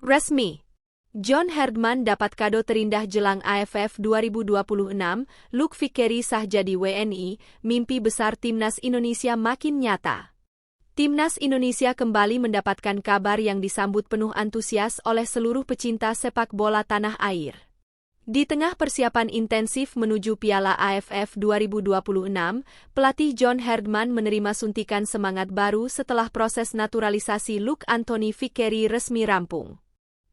Resmi. John Herdman dapat kado terindah jelang AFF 2026, Luke Vickery sah jadi WNI, mimpi besar Timnas Indonesia makin nyata. Timnas Indonesia kembali mendapatkan kabar yang disambut penuh antusias oleh seluruh pecinta sepak bola tanah air. Di tengah persiapan intensif menuju Piala AFF 2026, pelatih John Herdman menerima suntikan semangat baru setelah proses naturalisasi Luke Anthony Vickery resmi rampung.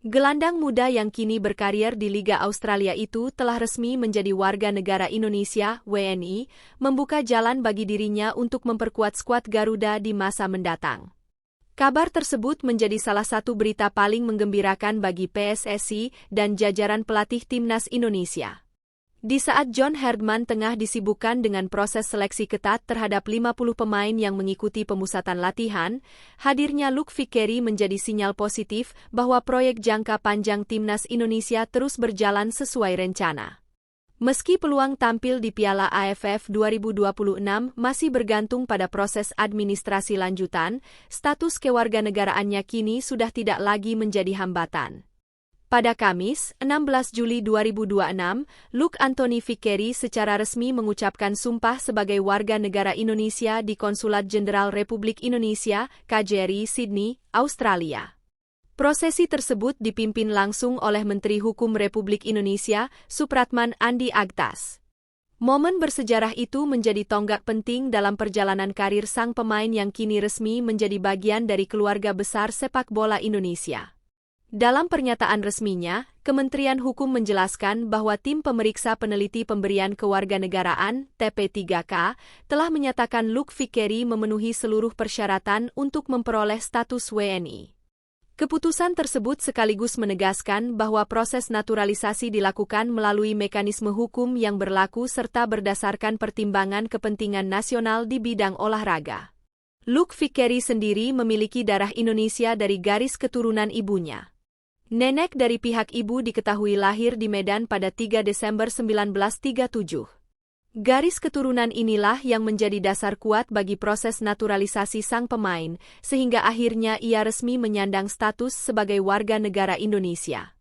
Gelandang muda yang kini berkarier di Liga Australia itu telah resmi menjadi warga negara Indonesia (WNI), membuka jalan bagi dirinya untuk memperkuat skuad Garuda di masa mendatang. Kabar tersebut menjadi salah satu berita paling menggembirakan bagi PSSI dan jajaran pelatih Timnas Indonesia. Di saat John Herdman tengah disibukkan dengan proses seleksi ketat terhadap 50 pemain yang mengikuti pemusatan latihan, hadirnya Luke Vickery menjadi sinyal positif bahwa proyek jangka panjang Timnas Indonesia terus berjalan sesuai rencana. Meski peluang tampil di Piala AFF 2026 masih bergantung pada proses administrasi lanjutan, status kewarganegaraannya kini sudah tidak lagi menjadi hambatan. Pada Kamis, 16 Juli 2026, Luke Anthony Vickery secara resmi mengucapkan sumpah sebagai warga negara Indonesia di Konsulat Jenderal Republik Indonesia, KJRI, Sydney, Australia. Prosesi tersebut dipimpin langsung oleh Menteri Hukum Republik Indonesia, Supratman Andi Agtas. Momen bersejarah itu menjadi tonggak penting dalam perjalanan karir sang pemain yang kini resmi menjadi bagian dari keluarga besar sepak bola Indonesia. Dalam pernyataan resminya, Kementerian Hukum menjelaskan bahwa tim pemeriksa peneliti pemberian kewarganegaraan (TP3K) telah menyatakan Luke Vickery memenuhi seluruh persyaratan untuk memperoleh status WNI. Keputusan tersebut sekaligus menegaskan bahwa proses naturalisasi dilakukan melalui mekanisme hukum yang berlaku serta berdasarkan pertimbangan kepentingan nasional di bidang olahraga. Luke Vickery sendiri memiliki darah Indonesia dari garis keturunan ibunya. Nenek dari pihak ibu diketahui lahir di Medan pada 3 Desember 1937. Garis keturunan inilah yang menjadi dasar kuat bagi proses naturalisasi sang pemain, sehingga akhirnya ia resmi menyandang status sebagai warga negara Indonesia.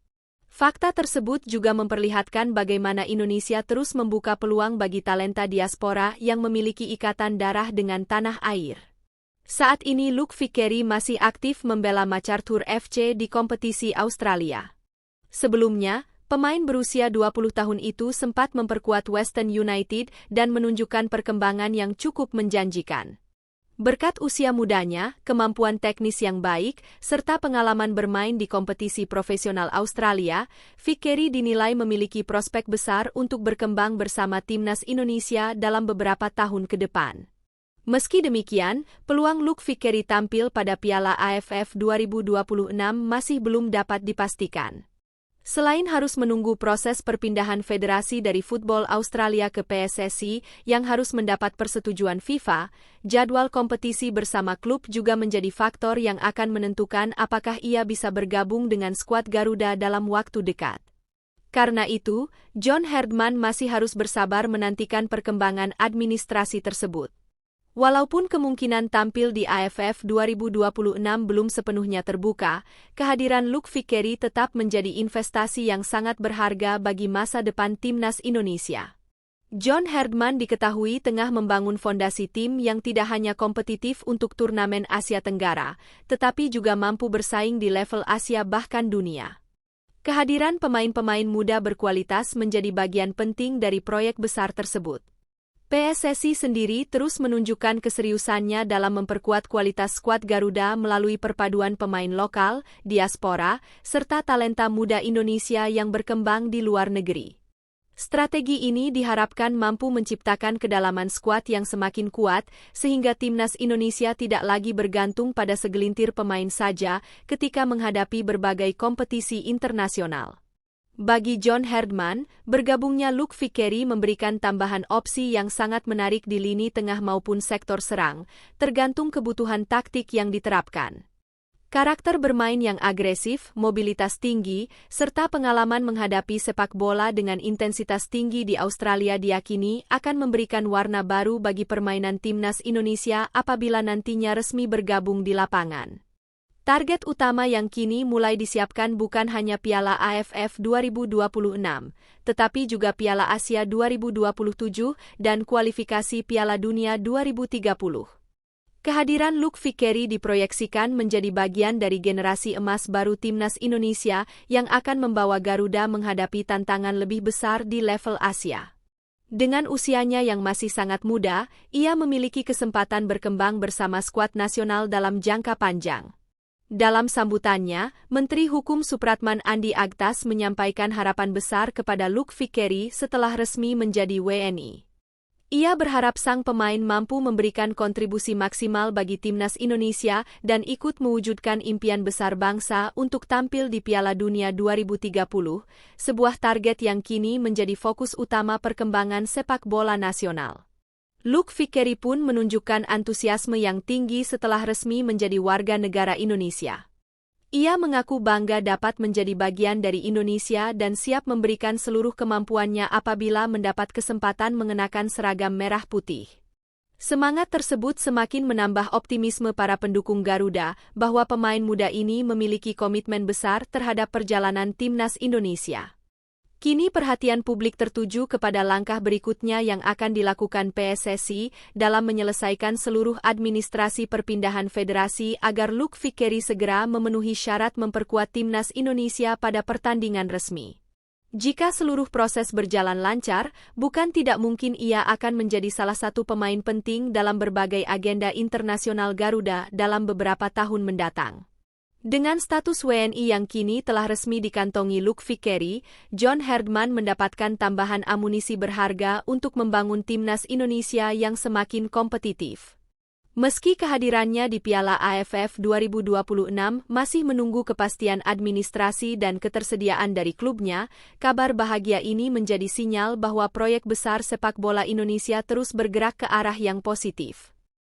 Fakta tersebut juga memperlihatkan bagaimana Indonesia terus membuka peluang bagi talenta diaspora yang memiliki ikatan darah dengan tanah air. Saat ini Luke Vickery masih aktif membela MacArthur FC di kompetisi Australia. Sebelumnya, pemain berusia 20 tahun itu sempat memperkuat Western United dan menunjukkan perkembangan yang cukup menjanjikan. Berkat usia mudanya, kemampuan teknis yang baik, serta pengalaman bermain di kompetisi profesional Australia, Vickery dinilai memiliki prospek besar untuk berkembang bersama Timnas Indonesia dalam beberapa tahun ke depan. Meski demikian, peluang Luke Vickery tampil pada Piala AFF 2026 masih belum dapat dipastikan. Selain harus menunggu proses perpindahan federasi dari football Australia ke PSSI yang harus mendapat persetujuan FIFA, jadwal kompetisi bersama klub juga menjadi faktor yang akan menentukan apakah ia bisa bergabung dengan skuad Garuda dalam waktu dekat. Karena itu, John Herdman masih harus bersabar menantikan perkembangan administrasi tersebut. Walaupun kemungkinan tampil di AFF 2026 belum sepenuhnya terbuka, kehadiran Luke Vickery tetap menjadi investasi yang sangat berharga bagi masa depan Timnas Indonesia. John Herdman diketahui tengah membangun fondasi tim yang tidak hanya kompetitif untuk turnamen Asia Tenggara, tetapi juga mampu bersaing di level Asia bahkan dunia. Kehadiran pemain-pemain muda berkualitas menjadi bagian penting dari proyek besar tersebut. PSSI sendiri terus menunjukkan keseriusannya dalam memperkuat kualitas skuad Garuda melalui perpaduan pemain lokal, diaspora, serta talenta muda Indonesia yang berkembang di luar negeri. Strategi ini diharapkan mampu menciptakan kedalaman skuad yang semakin kuat, sehingga Timnas Indonesia tidak lagi bergantung pada segelintir pemain saja ketika menghadapi berbagai kompetisi internasional. Bagi John Herdman, bergabungnya Luke Vickery memberikan tambahan opsi yang sangat menarik di lini tengah maupun sektor serang, tergantung kebutuhan taktik yang diterapkan. Karakter bermain yang agresif, mobilitas tinggi, serta pengalaman menghadapi sepak bola dengan intensitas tinggi di Australia diyakini akan memberikan warna baru bagi permainan Timnas Indonesia apabila nantinya resmi bergabung di lapangan. Target utama yang kini mulai disiapkan bukan hanya Piala AFF 2026, tetapi juga Piala Asia 2027 dan kualifikasi Piala Dunia 2030. Kehadiran Luke Vickery diproyeksikan menjadi bagian dari generasi emas baru Timnas Indonesia yang akan membawa Garuda menghadapi tantangan lebih besar di level Asia. Dengan usianya yang masih sangat muda, ia memiliki kesempatan berkembang bersama skuad nasional dalam jangka panjang. Dalam sambutannya, Menteri Hukum Supratman Andi Agtas menyampaikan harapan besar kepada Luke Vickery setelah resmi menjadi WNI. Ia berharap sang pemain mampu memberikan kontribusi maksimal bagi Timnas Indonesia dan ikut mewujudkan impian besar bangsa untuk tampil di Piala Dunia 2030, sebuah target yang kini menjadi fokus utama perkembangan sepak bola nasional. Luke Vickery pun menunjukkan antusiasme yang tinggi setelah resmi menjadi warga negara Indonesia. Ia mengaku bangga dapat menjadi bagian dari Indonesia dan siap memberikan seluruh kemampuannya apabila mendapat kesempatan mengenakan seragam merah putih. Semangat tersebut semakin menambah optimisme para pendukung Garuda bahwa pemain muda ini memiliki komitmen besar terhadap perjalanan Timnas Indonesia. Kini perhatian publik tertuju kepada langkah berikutnya yang akan dilakukan PSSI dalam menyelesaikan seluruh administrasi perpindahan federasi agar Luke Vickery segera memenuhi syarat memperkuat Timnas Indonesia pada pertandingan resmi. Jika seluruh proses berjalan lancar, bukan tidak mungkin ia akan menjadi salah satu pemain penting dalam berbagai agenda internasional Garuda dalam beberapa tahun mendatang. Dengan status WNI yang kini telah resmi dikantongi Luke Vickery, John Herdman mendapatkan tambahan amunisi berharga untuk membangun Timnas Indonesia yang semakin kompetitif. Meski kehadirannya di Piala AFF 2026 masih menunggu kepastian administrasi dan ketersediaan dari klubnya, kabar bahagia ini menjadi sinyal bahwa proyek besar sepak bola Indonesia terus bergerak ke arah yang positif.